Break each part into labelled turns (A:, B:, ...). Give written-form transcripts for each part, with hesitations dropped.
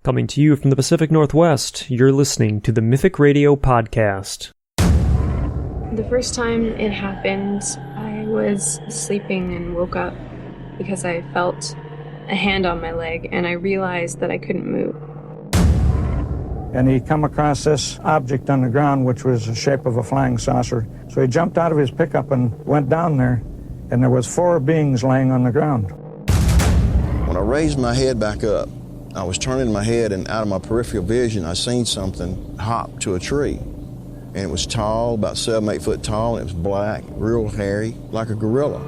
A: Coming to you from the Pacific Northwest, you're listening to the Mythic Radio Podcast.
B: The first time it happened, I was sleeping and woke up because I felt a hand on my leg and I realized that I couldn't move.
C: And he come across this object on the ground which was the shape of a flying saucer. So he jumped out of his pickup and went down there, and there was 4 beings laying on the ground.
D: When I raised my head back up, I was turning my head, and out of my peripheral vision, I seen something hop to a tree. And it was tall, about 7-8 foot tall, and it was black, real hairy, like a gorilla.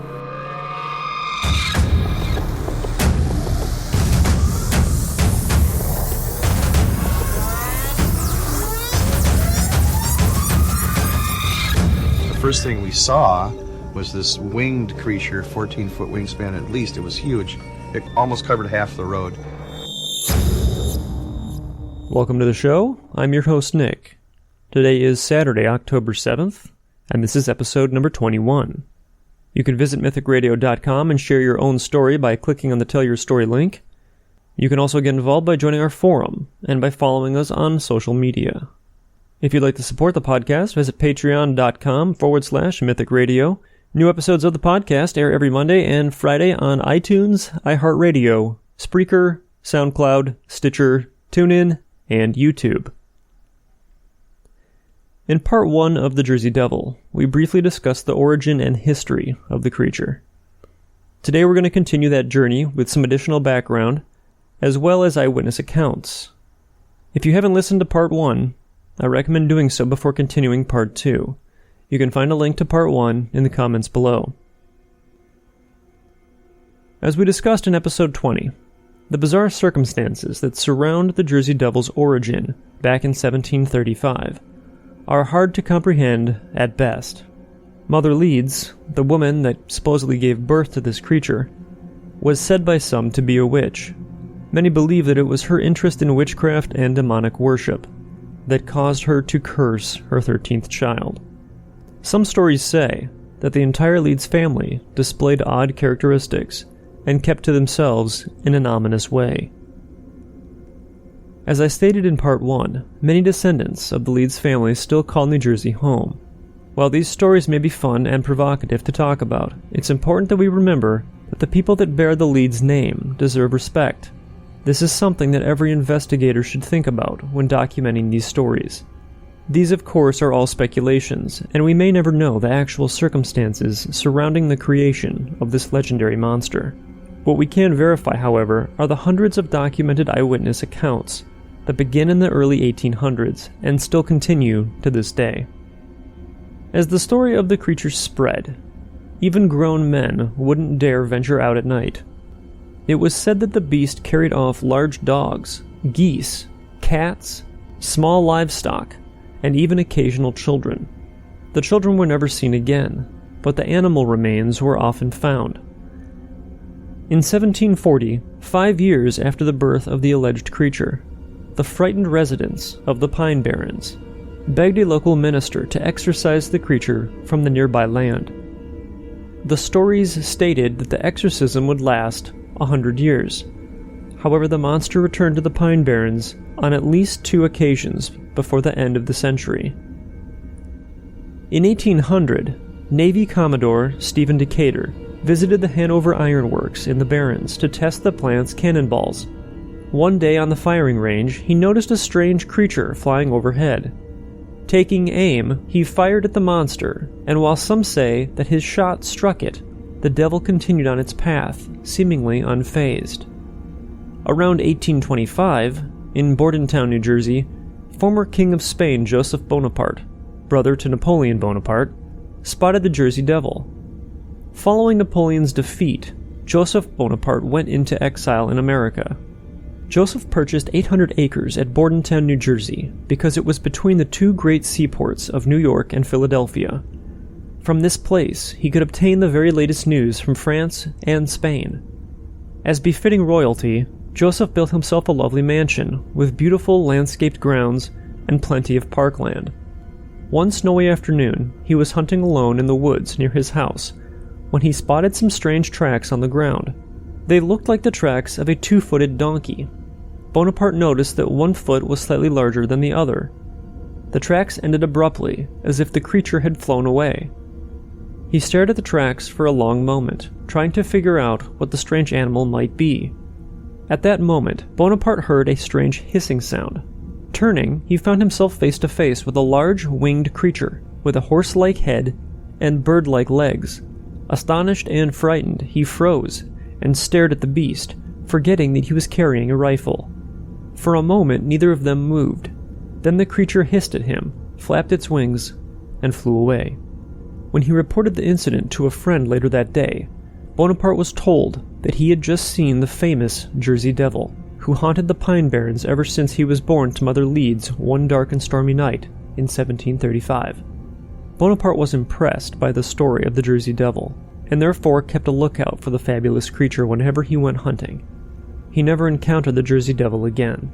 E: The first thing we saw was this winged creature, 14-foot wingspan at least. It was huge. It almost covered half the road.
A: Welcome to the show. I'm your host, Nick. Today is Saturday, October 7th, and this is episode number 21. You can visit mythicradio.com and share your own story by clicking on the Tell Your Story link. You can also get involved by joining our forum and by following us on social media. If you'd like to support the podcast, visit patreon.com/mythicradio. New episodes of the podcast air every Monday and Friday on iTunes, iHeartRadio, Spreaker, SoundCloud, Stitcher, TuneIn, and YouTube. In part 1 of The Jersey Devil, we briefly discussed the origin and history of the creature. Today we're going to continue that journey with some additional background, as well as eyewitness accounts. If you haven't listened to part 1, I recommend doing so before continuing part 2. You can find a link to part 1 in the comments below. As we discussed in episode 20, the bizarre circumstances that surround the Jersey Devil's origin back in 1735 are hard to comprehend at best. Mother Leeds, the woman that supposedly gave birth to this creature, was said by some to be a witch. Many believe that it was her interest in witchcraft and demonic worship that caused her to curse her 13th child. Some stories say that the entire Leeds family displayed odd characteristics and kept to themselves in an ominous way. As I stated in part 1, many descendants of the Leeds family still call New Jersey home. While these stories may be fun and provocative to talk about, it's important that we remember that the people that bear the Leeds name deserve respect. This is something that every investigator should think about when documenting these stories. These, of course, are all speculations, and we may never know the actual circumstances surrounding the creation of this legendary monster. What we can verify, however, are the hundreds of documented eyewitness accounts that begin in the early 1800s and still continue to this day. As the story of the creature spread, even grown men wouldn't dare venture out at night. It was said that the beast carried off large dogs, geese, cats, small livestock, and even occasional children. The children were never seen again, but the animal remains were often found. In 1740, 5 years after the birth of the alleged creature, the frightened residents of the Pine Barrens begged a local minister to exorcise the creature from the nearby land. The stories stated that the exorcism would last 100 years. However, the monster returned to the Pine Barrens on at least 2 occasions before the end of the century. In 1800, Navy Commodore Stephen Decatur visited the Hanover Iron Works in the Barrens to test the plant's cannonballs. One day on the firing range, he noticed a strange creature flying overhead. Taking aim, he fired at the monster, and while some say that his shot struck it, the devil continued on its path, seemingly unfazed. Around 1825, in Bordentown, New Jersey, former King of Spain Joseph Bonaparte, brother to Napoleon Bonaparte, spotted the Jersey Devil. Following Napoleon's defeat, Joseph Bonaparte went into exile in America. Joseph purchased 800 acres at Bordentown, New Jersey, because it was between the 2 great seaports of New York and Philadelphia. From this place, he could obtain the very latest news from France and Spain. As befitting royalty, Joseph built himself a lovely mansion with beautiful landscaped grounds and plenty of parkland. One snowy afternoon, he was hunting alone in the woods near his house when he spotted some strange tracks on the ground. They looked like the tracks of a 2-footed donkey. Bonaparte noticed that one foot was slightly larger than the other. The tracks ended abruptly, as if the creature had flown away. He stared at the tracks for a long moment, trying to figure out what the strange animal might be. At that moment, Bonaparte heard a strange hissing sound. Turning, he found himself face to face with a large, winged creature with a horse-like head and bird-like legs. Astonished and frightened, he froze and stared at the beast, forgetting that he was carrying a rifle. For a moment, neither of them moved. Then the creature hissed at him, flapped its wings, and flew away. When he reported the incident to a friend later that day, Bonaparte was told that he had just seen the famous Jersey Devil, who haunted the Pine Barrens ever since he was born to Mother Leeds one dark and stormy night in 1735. Bonaparte was impressed by the story of the Jersey Devil, and therefore kept a lookout for the fabulous creature whenever he went hunting. He never encountered the Jersey Devil again.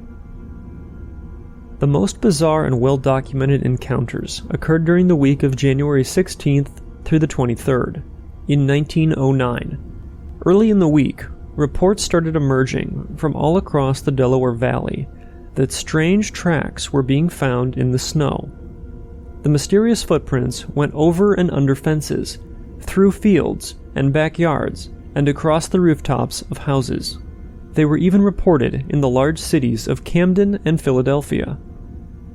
A: The most bizarre and well-documented encounters occurred during the week of January 16th through the 23rd, in 1909. Early in the week, reports started emerging from all across the Delaware Valley that strange tracks were being found in the snow. The mysterious footprints went over and under fences, through fields and backyards, and across the rooftops of houses. They were even reported in the large cities of Camden and Philadelphia.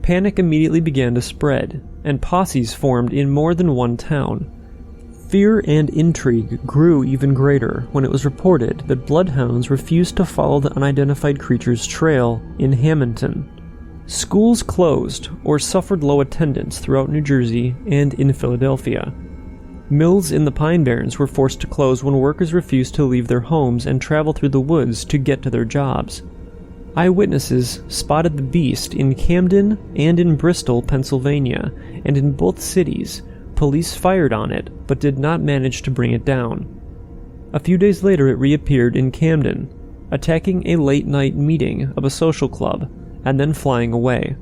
A: Panic immediately began to spread, and posses formed in more than one town. Fear and intrigue grew even greater when it was reported that bloodhounds refused to follow the unidentified creature's trail in Hamilton. Schools closed or suffered low attendance throughout New Jersey and in Philadelphia. Mills in the Pine Barrens were forced to close when workers refused to leave their homes and travel through the woods to get to their jobs. Eyewitnesses spotted the beast in Camden and in Bristol, Pennsylvania, and in both cities, police fired on it but did not manage to bring it down. A few days later it reappeared in Camden, attacking a late-night meeting of a social club, and then flying away.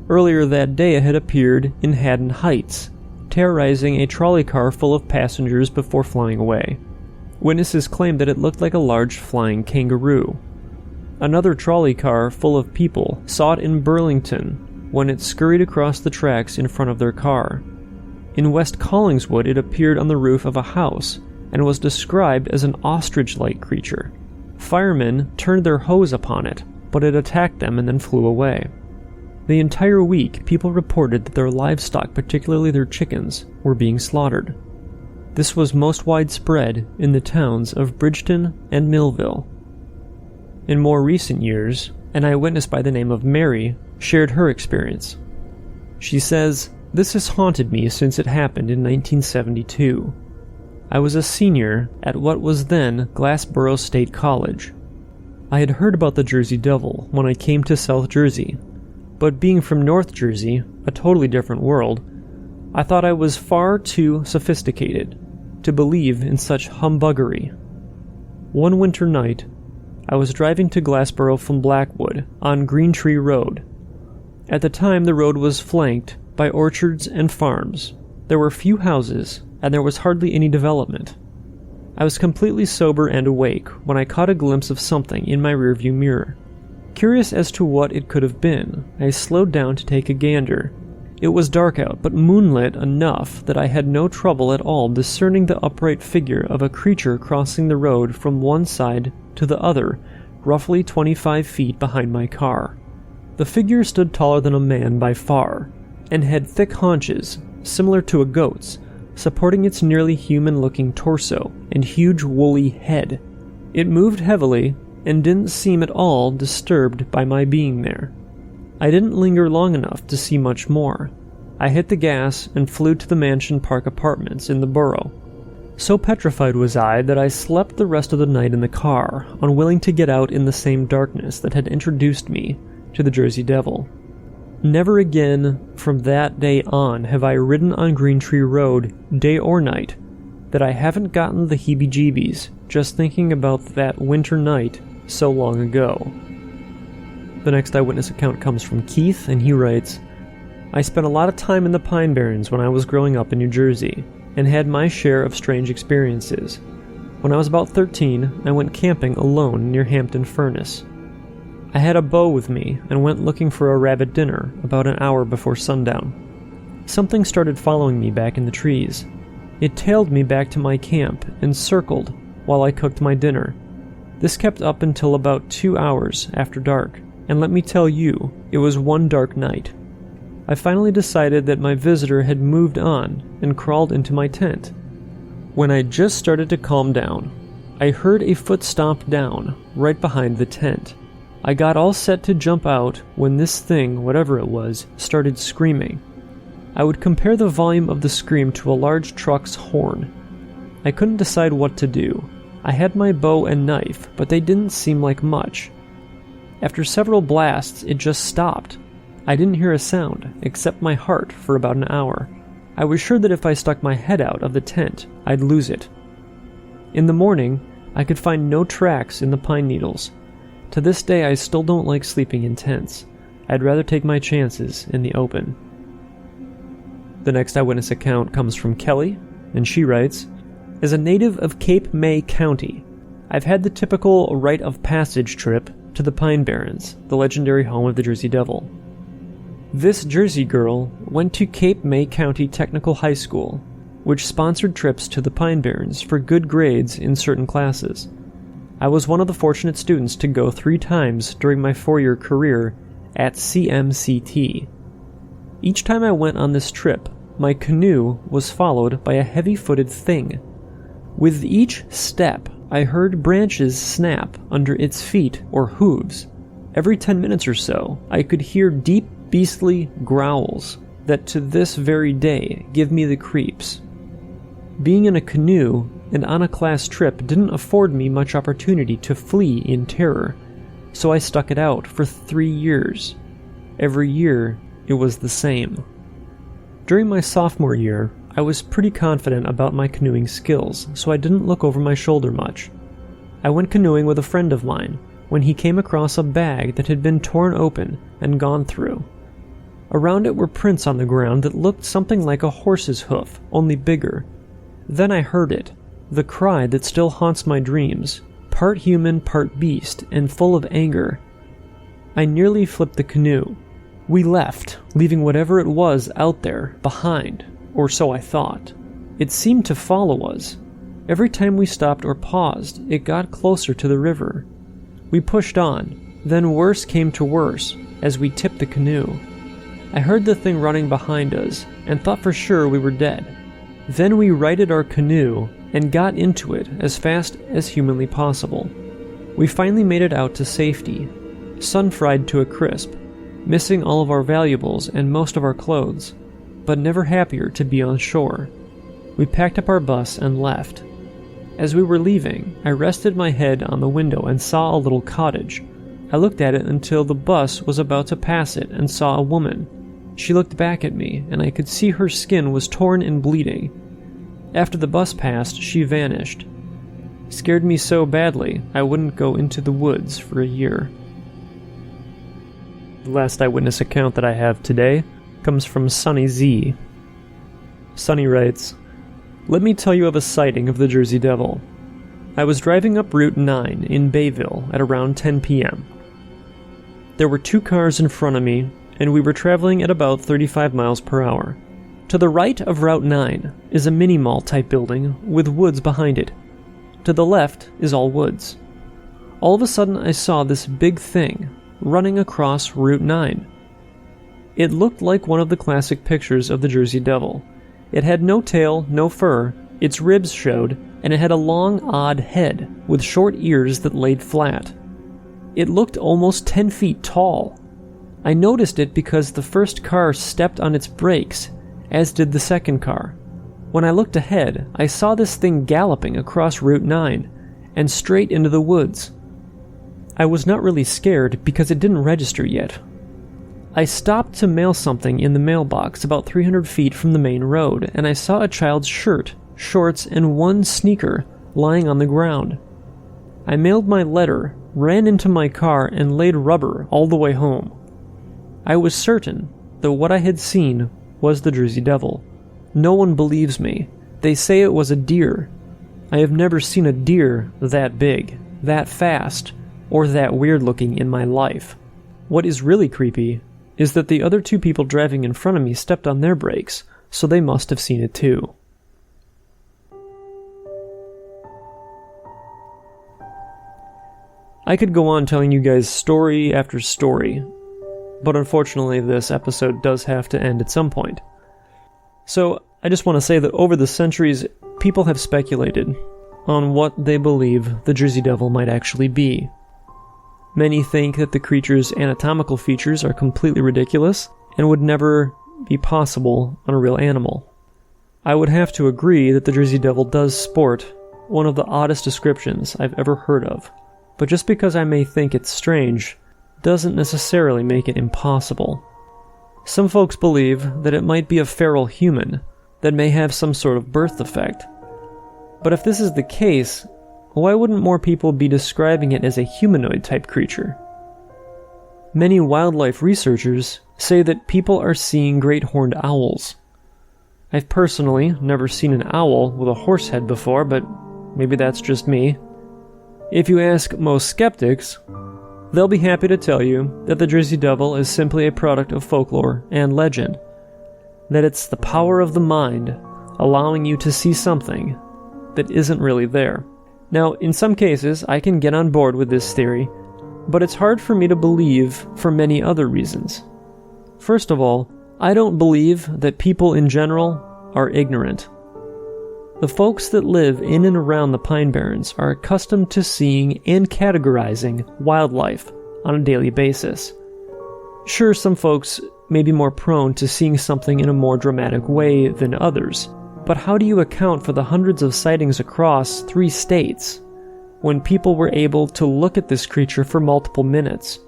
A: Earlier that day it had appeared in Haddon Heights, terrorizing a trolley car full of passengers before flying away. Witnesses claimed that it looked like a large flying kangaroo. Another trolley car full of people saw it in Burlington when it scurried across the tracks in front of their car. In West Collingswood it appeared on the roof of a house and was described as an ostrich-like creature. Firemen turned their hose upon it, but it attacked them and then flew away. The entire week, people reported that their livestock, particularly their chickens, were being slaughtered. This was most widespread in the towns of Bridgeton and Millville. In more recent years, an eyewitness by the name of Mary shared her experience. She says, "This has haunted me since it happened in 1972. I was a senior at what was then Glassboro State College. I had heard about the Jersey Devil when I came to South Jersey, but being from North Jersey, a totally different world, I thought I was far too sophisticated to believe in such humbuggery. One winter night, I was driving to Glassboro from Blackwood on Green Tree Road. At the time, the road was flanked by orchards and farms. There were few houses, and there was hardly any development. I was completely sober and awake when I caught a glimpse of something in my rearview mirror. Curious as to what it could have been, I slowed down to take a gander. It was dark out, but moonlit enough that I had no trouble at all discerning the upright figure of a creature crossing the road from one side to the other, roughly 25 feet behind my car. The figure stood taller than a man by far, and had thick haunches, similar to a goat's, supporting its nearly human-looking torso and huge woolly head. It moved heavily and didn't seem at all disturbed by my being there. I didn't linger long enough to see much more. I hit the gas and flew to the Mansion Park Apartments in the borough. So petrified was I that I slept the rest of the night in the car, unwilling to get out in the same darkness that had introduced me to the Jersey Devil. Never again from that day on have I ridden on Green Tree Road, day or night, that I haven't gotten the heebie-jeebies just thinking about that winter night so long ago. The next eyewitness account comes from Keith, and he writes, I spent a lot of time in the Pine Barrens when I was growing up in New Jersey, and had my share of strange experiences. When I was about 13, I went camping alone near Hampton Furnace. I had a bow with me and went looking for a rabbit dinner about an hour before sundown. Something started following me back in the trees. It tailed me back to my camp and circled while I cooked my dinner. This kept up until about 2 hours after dark, and let me tell you, it was one dark night. I finally decided that my visitor had moved on and crawled into my tent. When I just started to calm down, I heard a foot stomp down right behind the tent. I got all set to jump out when this thing, whatever it was, started screaming. I would compare the volume of the scream to a large truck's horn. I couldn't decide what to do. I had my bow and knife, but they didn't seem like much. After several blasts, it just stopped. I didn't hear a sound, except my heart, for about an hour. I was sure that if I stuck my head out of the tent, I'd lose it. In the morning, I could find no tracks in the pine needles. To this day, I still don't like sleeping in tents. I'd rather take my chances in the open. The next eyewitness account comes from Kelly, and she writes, "As a native of Cape May County, I've had the typical rite of passage trip to the Pine Barrens, the legendary home of the Jersey Devil. This Jersey girl went to Cape May County Technical High School, which sponsored trips to the Pine Barrens for good grades in certain classes. I was one of the fortunate students to go 3 times during my 4-year career at CMCT. Each time I went on this trip, my canoe was followed by a heavy-footed thing. With each step, I heard branches snap under its feet or hooves. Every 10 minutes or so, I could hear deep, beastly growls that to this very day give me the creeps. Being in a canoe and on a class trip didn't afford me much opportunity to flee in terror, so I stuck it out for 3 years. Every year, it was the same. During my sophomore year, I was pretty confident about my canoeing skills, so I didn't look over my shoulder much. I went canoeing with a friend of mine when he came across a bag that had been torn open and gone through. Around it were prints on the ground that looked something like a horse's hoof, only bigger. Then I heard it, the cry that still haunts my dreams, part human, part beast, and full of anger. I nearly flipped the canoe. We left, leaving whatever it was out there behind, or so I thought. It seemed to follow us. Every time we stopped or paused, it got closer to the river. We pushed on, then worse came to worse as we tipped the canoe. I heard the thing running behind us and thought for sure we were dead. Then we righted our canoe and got into it as fast as humanly possible. We finally made it out to safety, sun-fried to a crisp, missing all of our valuables and most of our clothes, but never happier to be on shore. We packed up our bus and left. As we were leaving, I rested my head on the window and saw a little cottage. I looked at it until the bus was about to pass it and saw a woman. She looked back at me, and I could see her skin was torn and bleeding. After the bus passed, she vanished. Scared me so badly, I wouldn't go into the woods for a year. The last eyewitness account that I have today comes from Sunny Z. Sunny writes, "Let me tell you of a sighting of the Jersey Devil. I was driving up Route 9 in Bayville at around 10 p.m. There were 2 cars in front of me, and we were traveling at about 35 miles per hour. To the right of Route 9 is a mini-mall type building with woods behind it. To the left is all woods. All of a sudden I saw this big thing running across Route 9. It looked like one of the classic pictures of the Jersey Devil. It had no tail, no fur, its ribs showed, and it had a long, odd head with short ears that laid flat. It looked almost 10 feet tall. I noticed it because the first car stepped on its brakes, as did the second car. When I looked ahead, I saw this thing galloping across Route 9 and straight into the woods. I was not really scared because it didn't register yet. I stopped to mail something in the mailbox about 300 feet from the main road, and I saw a child's shirt, shorts, and 1 sneaker lying on the ground. I mailed my letter, ran into my car, and laid rubber all the way home. I was certain that what I had seen was the Jersey Devil. No one believes me. They say it was a deer. I have never seen a deer that big, that fast, or that weird looking in my life. What is really creepy is that the other two people driving in front of me stepped on their brakes, so they must have seen it too. I could go on telling you guys story after story, but unfortunately this episode does have to end at some point. So I just want to say that over the centuries, people have speculated on what they believe the Jersey Devil might actually be. Many think that the creature's anatomical features are completely ridiculous and would never be possible on a real animal. I would have to agree that the Jersey Devil does sport one of the oddest descriptions I've ever heard of, but just because I may think it's strange doesn't necessarily make it impossible. Some folks believe that it might be a feral human that may have some sort of birth defect. But if this is the case, why wouldn't more people be describing it as a humanoid-type creature? Many wildlife researchers say that people are seeing great horned owls. I've personally never seen an owl with a horse head before, but maybe that's just me. If you ask most skeptics, they'll be happy to tell you that the Jersey Devil is simply a product of folklore and legend, that it's the power of the mind allowing you to see something that isn't really there. Now, in some cases, I can get on board with this theory, but it's hard for me to believe for many other reasons. First of all, I don't believe that people in general are ignorant. The folks that live in and around the Pine Barrens are accustomed to seeing and categorizing wildlife on a daily basis. Sure, some folks may be more prone to seeing something in a more dramatic way than others, but how do you account for the hundreds of sightings across 3 states when people were able to look at this creature for multiple minutes?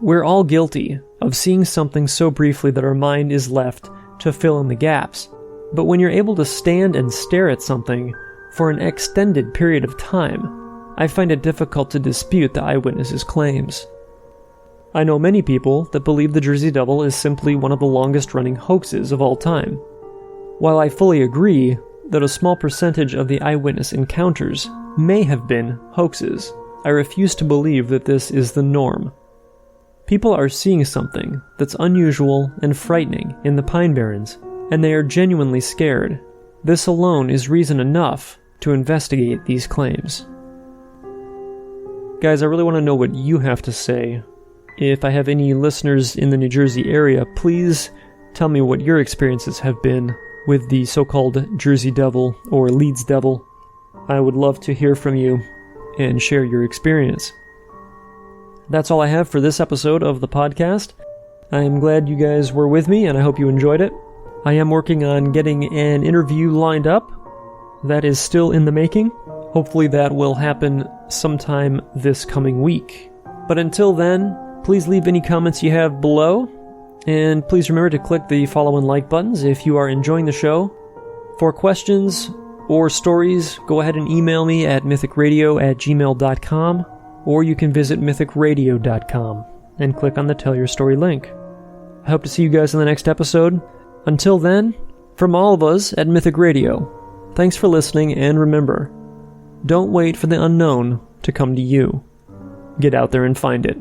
A: We're all guilty of seeing something so briefly that our mind is left to fill in the gaps. But when you're able to stand and stare at something for an extended period of time, I find it difficult to dispute the eyewitnesses' claims. I know many people that believe the Jersey Devil is simply one of the longest-running hoaxes of all time. While I fully agree that a small percentage of the eyewitness encounters may have been hoaxes, I refuse to believe that this is the norm. People are seeing something that's unusual and frightening in the Pine Barrens, and they are genuinely scared. This alone is reason enough to investigate these claims. Guys, I really want to know what you have to say. If I have any listeners in the New Jersey area, please tell me what your experiences have been with the so-called Jersey Devil or Leeds Devil. I would love to hear from you and share your experience. That's all I have for this episode of the podcast. I'm glad you guys were with me, and I hope you enjoyed it. I am working on getting an interview lined up. That is still in the making. Hopefully that will happen sometime this coming week. But until then, please leave any comments you have below, and please remember to click the follow and like buttons if you are enjoying the show. For questions or stories, go ahead and email me at mythicradio@gmail.com, or you can visit mythicradio.com and click on the Tell Your Story link. I hope to see you guys in the next episode. Until then, from all of us at Mythic Radio, thanks for listening, and remember, don't wait for the unknown to come to you. Get out there and find it.